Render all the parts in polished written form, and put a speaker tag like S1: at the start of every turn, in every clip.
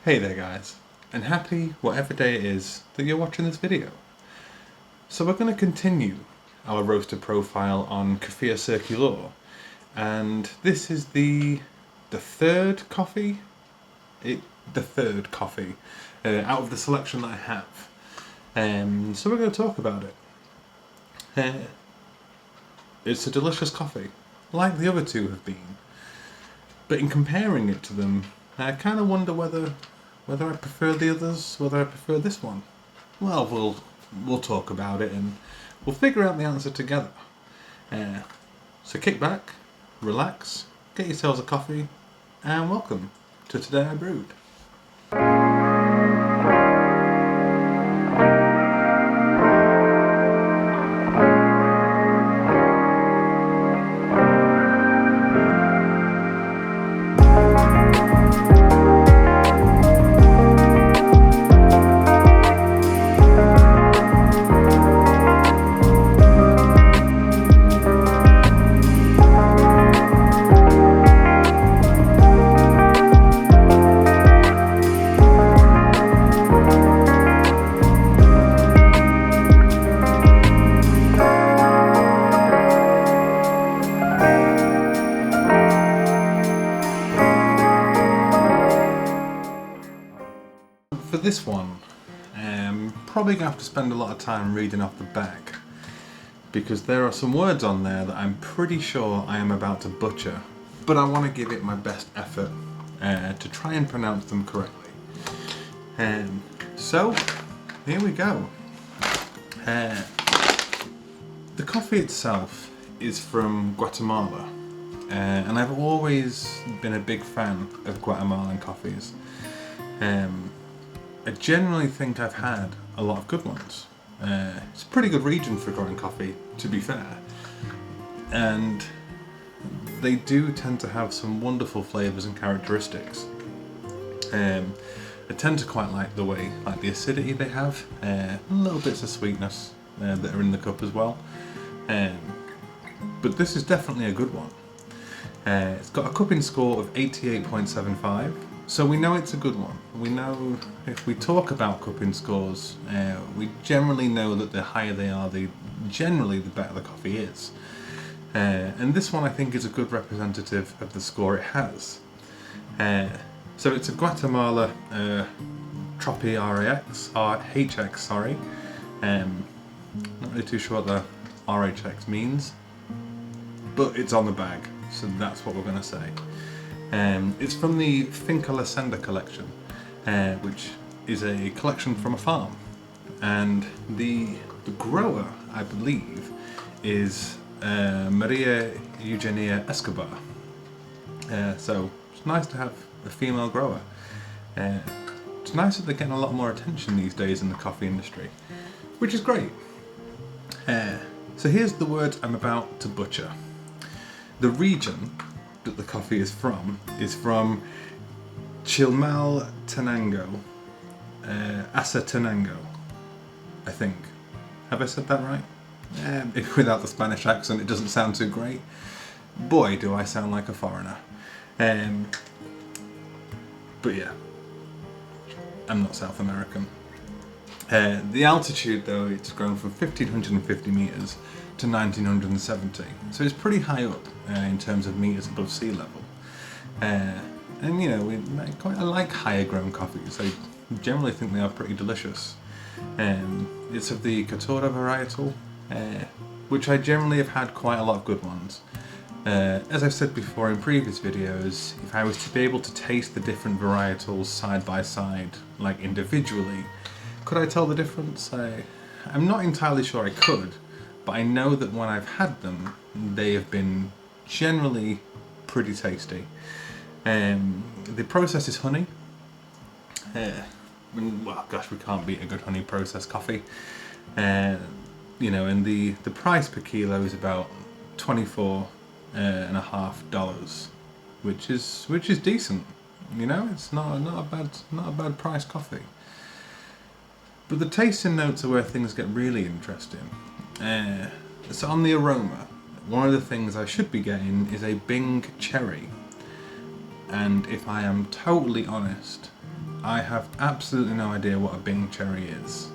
S1: Hey there guys, and happy whatever day it is that you're watching this video. So we're going to continue our roaster profile on Coffea Circulor, and this is the third coffee out of the selection that I have. So we're going to talk about it. It's a delicious coffee, like the other two have been, but in comparing it to them, I kind of wonder whether I prefer the others, whether I prefer this one. Well, we'll talk about it and we'll figure out the answer together. So kick back, relax, get yourselves a coffee, and welcome to Today I Brewed. For this one, probably going to have to spend a lot of time reading off the back, because there are some words on there that I'm pretty sure I am about to butcher, but I want to give it my best effort to try and pronounce them correctly. So, here we go. The coffee itself is from Guatemala, and I've always been a big fan of Guatemalan coffees. I generally think I've had a lot of good ones. It's a pretty good region for growing coffee, to be fair. And they do tend to have some wonderful flavours and characteristics. I tend to quite like the acidity they have, little bits of sweetness that are in the cup as well. But this is definitely a good one. It's got a cupping score of 88.75. So we know it's a good one. We know if we talk about cupping scores, we generally know that the higher they are, generally the better the coffee is. And this one I think is a good representative of the score it has. So it's a Guatemala Tropi RHX, sorry. Not really too sure what the RHX means, but it's on the bag, so that's what we're going to say. It's from the Finca La Senda collection, which is a collection from a farm, and the grower, I believe, is Maria Eugenia Escobar. So it's nice to have a female grower. It's nice that they're getting a lot more attention these days in the coffee industry, which is great. So here's the words I'm about to butcher. The region that the coffee is from Chilmaltenango, Asatenango, I think. Have I said that right? Without the Spanish accent it doesn't sound too great. Boy, do I sound like a foreigner. But yeah, I'm not South American. The altitude though, it's grown from 1550 metres to 1970, so it's pretty high up in terms of metres above sea level. And you know, I like higher grown coffees. I generally think they are pretty delicious. It's of the Caturra varietal, which I generally have had quite a lot of good ones. As I've said before in previous videos, if I was to be able to taste the different varietals side by side, like individually, could I tell the difference? I'm not entirely sure I could, but I know that when I've had them, they have been generally pretty tasty. The process is honey. Well, gosh, we can't beat a good honey processed coffee. You know, and the price per kilo is about $24.50, which is decent. You know, it's not a bad price coffee. But the tasting notes are where things get really interesting. So on the aroma, one of the things I should be getting is a Bing cherry. And if I am totally honest, I have absolutely no idea what a Bing cherry is.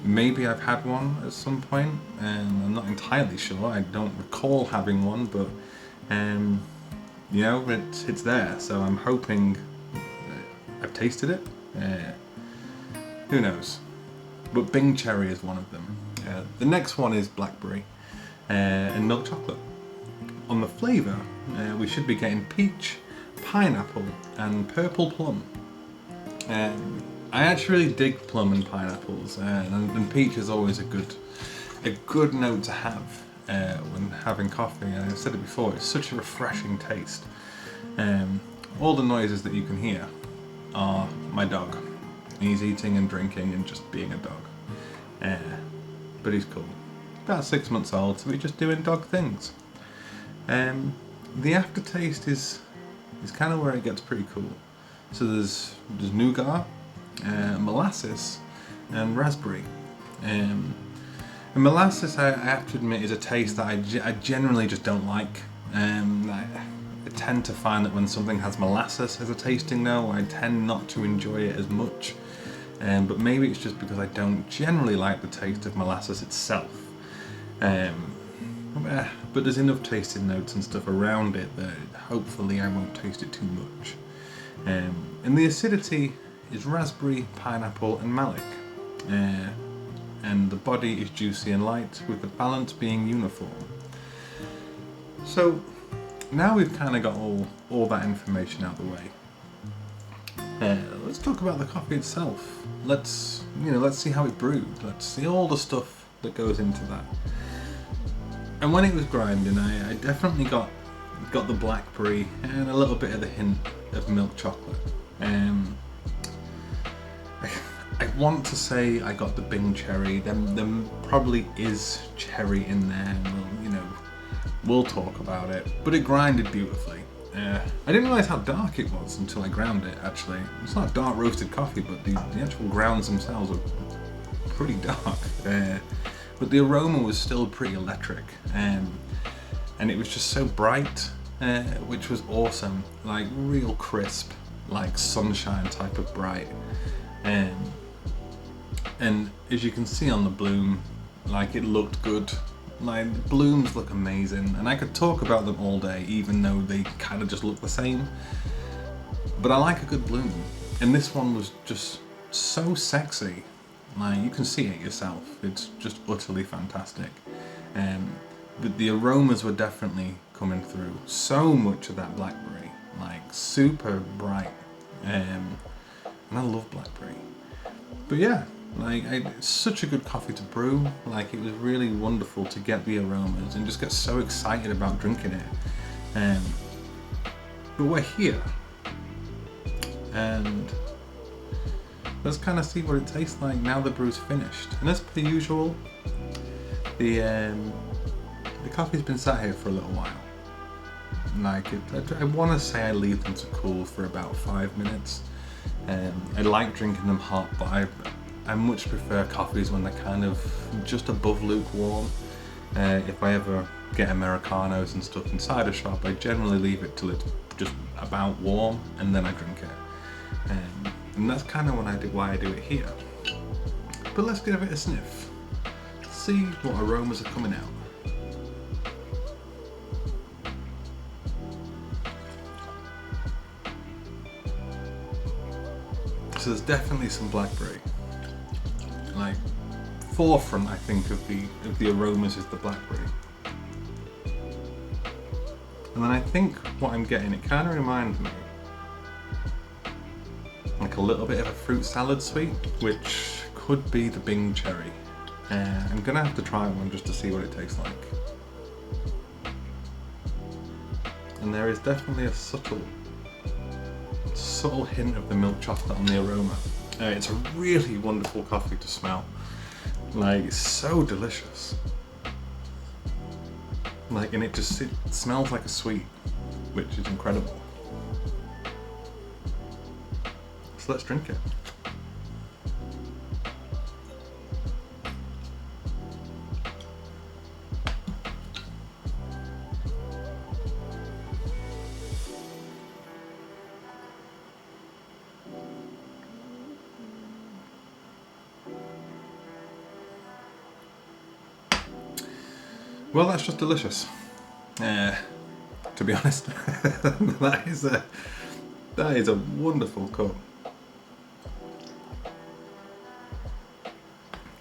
S1: Maybe I've had one at some point, and I'm not entirely sure. I don't recall having one, but you know, it's there. So I'm hoping I've tasted it. Who knows? But Bing cherry is one of them. The next one is blackberry and milk chocolate. On the flavour, we should be getting peach, pineapple, and purple plum. I actually really dig plum and pineapples, and peach is always a good note to have when having coffee. And I've said it before, it's such a refreshing taste. All the noises that you can hear are my dog. He's eating and drinking and just being a dog. But he's cool. About 6 months old, so we're just doing dog things. The aftertaste is kind of where it gets pretty cool. So there's nougat, molasses, and raspberry. And molasses, I have to admit, is a taste that I generally just don't like. I tend to find that when something has molasses as a tasting note, I tend not to enjoy it as much. But maybe it's just because I don't generally like the taste of molasses itself. But there's enough tasting notes and stuff around it that hopefully I won't taste it too much. And the acidity is raspberry, pineapple, and malic. And the body is juicy and light, with the balance being uniform. So now we've kind of got all that information out of the way. Let's talk about the coffee itself. Let's see how it brewed. Let's see all the stuff that goes into that. And when it was grinding, I definitely got the blackberry and a little bit of the hint of milk chocolate. I want to say I got the Bing cherry. There probably is cherry in there, and we'll talk about it. But it grinded beautifully. I didn't realise how dark it was until I ground it, actually. It's not dark roasted coffee, but the actual grounds themselves are pretty dark. But the aroma was still pretty electric. And it was just so bright, which was awesome. Like real crisp, like sunshine type of bright. And as you can see on the bloom, like it looked good. Like the blooms look amazing, and I could talk about them all day, even though they kind of just look the same. But I like a good bloom, and this one was just so sexy. Like you can see it yourself. It's just utterly fantastic. But the aromas were definitely coming through. So much of that blackberry, like super bright, and I love blackberry. But yeah. It's such a good coffee to brew. Like it was really wonderful to get the aromas and just get so excited about drinking it. But we're here, and let's kind of see what it tastes like now the brew's finished. And as per usual, the coffee's been sat here for a little while. I want to say I leave them to cool for about 5 minutes. I like drinking them hot, but I much prefer coffees when they're kind of just above lukewarm. If I ever get Americanos and stuff inside a shop, I generally leave it till it's just about warm and then I drink it. And that's kind of why I do it here. But let's give it a sniff. See what aromas are coming out. So there's definitely some blackberry. Like forefront, I think, of the aromas is the blackberry. And then I think what I'm getting, it kind of reminds me like a little bit of a fruit salad sweet, which could be the Bing cherry. I'm gonna have to try one just to see what it tastes like. And there is definitely a subtle hint of the milk chocolate on the aroma. It's a really wonderful coffee to smell. Like, it's so delicious. Like, and it smells like a sweet, which is incredible. So let's drink it. Well, that's just delicious. To be honest, that is a wonderful cup.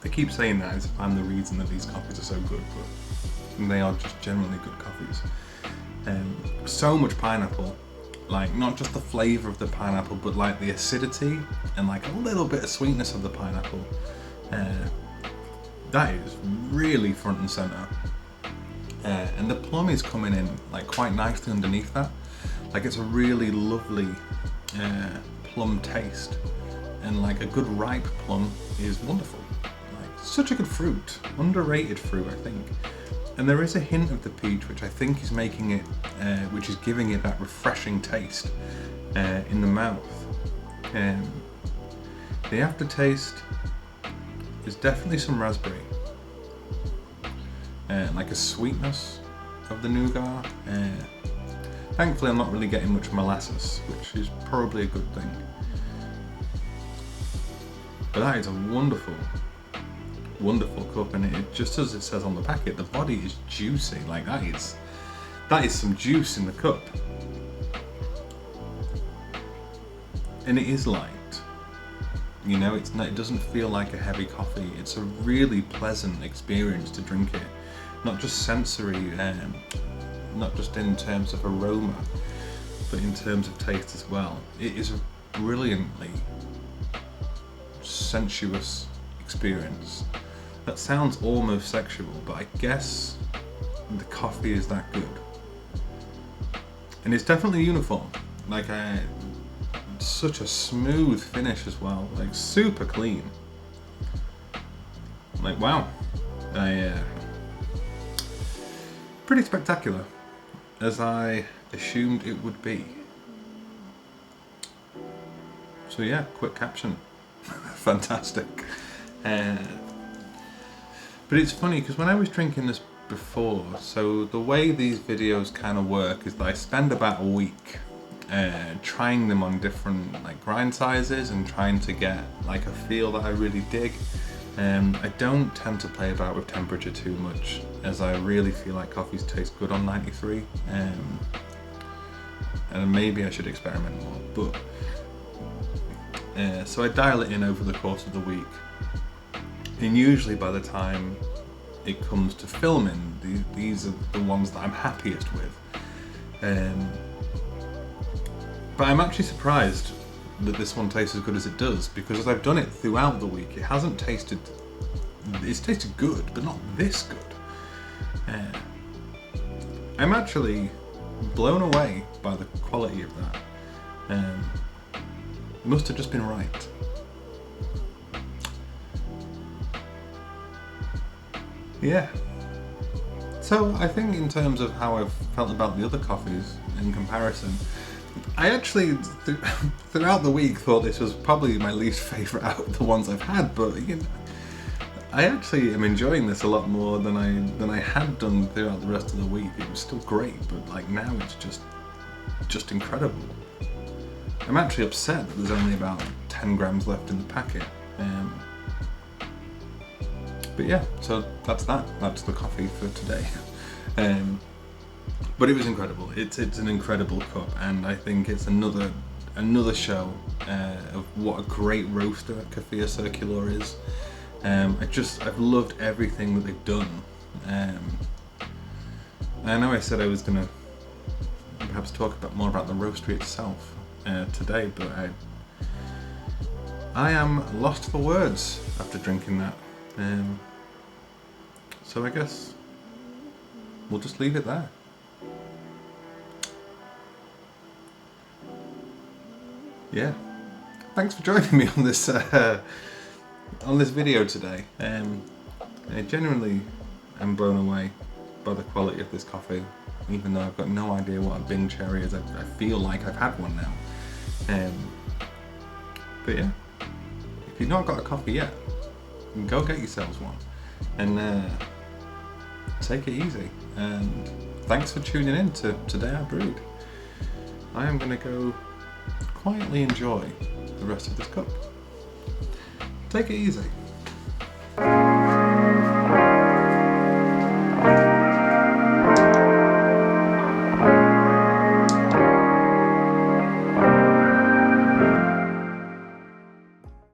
S1: I keep saying that as if I'm the reason that these coffees are so good, but they are just generally good coffees. So much pineapple, like not just the flavour of the pineapple, but like the acidity and like a little bit of sweetness of the pineapple. That is really front and centre. And the plum is coming in like quite nicely underneath that. Like it's a really lovely plum taste, and like a good ripe plum is wonderful. Like such a good fruit, underrated fruit I think. And there is a hint of the peach, which I think is making it, which is giving it that refreshing taste in the mouth. The aftertaste is definitely some raspberry. Like a sweetness of the nougat. Thankfully I'm not really getting much molasses, which is probably a good thing. But that is a wonderful, wonderful cup, and it just as it says on the packet, the body is juicy. Like that is some juice in the cup. And it is light. You know, it doesn't feel like a heavy coffee. It's a really pleasant experience to drink it. Not just sensory, not just in terms of aroma, but in terms of taste as well. It is a brilliantly sensuous experience. That sounds almost sexual, but I guess the coffee is that good. And it's definitely uniform. Like such a smooth finish as well, like super clean. Like wow, pretty spectacular, as I assumed it would be. So yeah, quick caption. Fantastic. But it's funny because when I was drinking this before, so the way these videos kind of work is that I spend about a week trying them on different like grind sizes and trying to get like a feel that I really dig. I don't tend to play about with temperature too much, as I really feel like coffees taste good on 93, and maybe I should experiment more, but so I dial it in over the course of the week, and usually by the time it comes to filming, these are the ones that I'm happiest with. But I'm actually surprised that this one tastes as good as it does, because as I've done it throughout the week, it hasn't tasted, it's tasted good, but not this good. I'm actually blown away by the quality of that. Must have just been right. Yeah. So I think in terms of how I've felt about the other coffees in comparison, I actually, throughout the week, thought this was probably my least favourite out of the ones I've had, but you know, I actually am enjoying this a lot more than I had done throughout the rest of the week. It was still great, but like now it's just incredible. I'm actually upset that there's only about 10 grams left in the packet. But yeah, so that's the coffee for today. But it was incredible. It's an incredible cup, and I think it's another show of what a great roaster Coffea Circulor is. I've loved everything that they've done. I know I said I was gonna perhaps talk more about the roastery itself today, but I am lost for words after drinking that. So I guess we'll just leave it there. Yeah, thanks for joining me on this video today. I genuinely am blown away by the quality of this coffee, even though I've got no idea what a Bing cherry is. I feel like I've had one now. But yeah, if you've not got a coffee yet, go get yourselves one and take it easy. And thanks for tuning in to Today I Brewed. I am going to go quietly enjoy the rest of this cup. Take it easy.